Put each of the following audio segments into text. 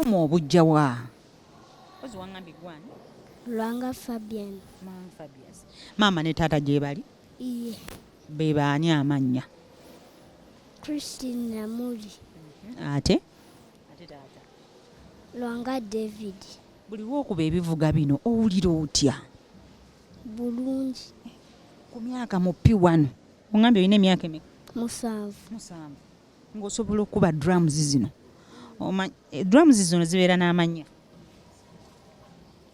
obuvumu obujja wa? Ozi wangambye gwani? Lwanga Fabian. Fabius. Maama ne taata gye bali? Iye. Be baani amannya? Christine Namuli. Ate taata? Lwanga David. Buli lwokuba ebivuga bino owulira otya? Bulungi. Ku myaka mu P1 ongambye olina emyaka emeka? 7. Ng'osobola okuba drums zino. Drums zino zibeera n'amannya?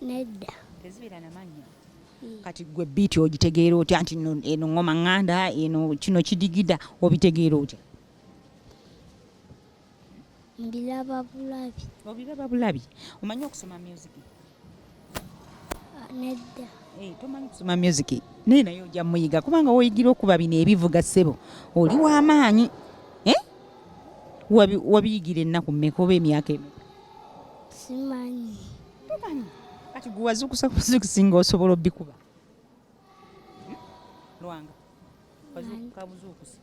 Nedda. Tezibeera n'amannya. Kati gwe biiti ogitegeera otya nti eno ngoma nganda, eno kino kidigida, obitegeera otya? Mbiraba bulabi. Obiraba bulabi. Omanyi okusoma music? Nedda. Tomanyi kusoma music? Naye naye ojja muyiga kubanga woyigira okuba bino ebivuga ssebo oli w'amaanyi. Wabiyigira ennaku mmeka oba emyaka emeka? Simanyi. Tomanyi? Kati gwe wazukusa kuzukusinga osobola obbikuba? Lwanga wazukuka buzukusi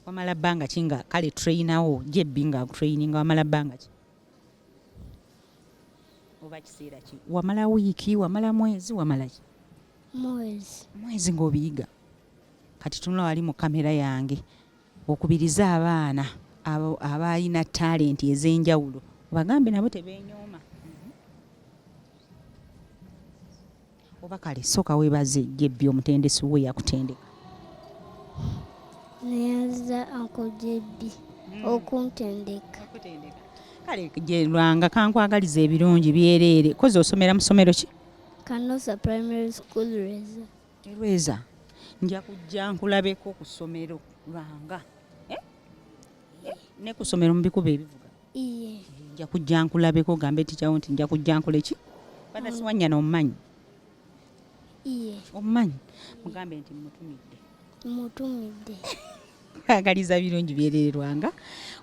wamala bbanga ki nga kale trainawo jebbi nga akutraininga wamala bbanga ki oba kiseera ki? Wamala wiiki, wamala mwezi, wamala ki? Mwezi ng'obiyiga. Kati tunula wali mu kamera yange okubiriza abaana abalina talenti ez'enjawulo bagambe nabo tebeenyooma. Oba kale sooka weebaze jebbi omutendesi we yakutendeka. Neyaza Uncle Jebbi okuntendeka. Kale gye Lwanga kankwagaliza ebirungi byereere. Kozi osomera mu ssomero ki? Kanosa Primary School Rweza. Rweza. Nja kujja nkulabeko ku ssomero Lwanga. Ne ku ssomero mu bikuba ebivuga? Iye. Nja kujja nkulabeko gambe tikyawo nti nja kujja nkole ki? Bada siwanyana omumanyi? Iye. Omumanyi? Mugambe nti mutumidde. Kwagaliza birungi byereere Lwanga.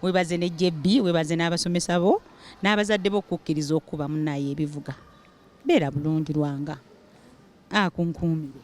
Weebaze ne Jebbi, weebaze n'abasomesa bo n'abazadde bo okukkiriza okuba munnaye ebivuga. Beera bulungi Lwanga. Kunkuumire.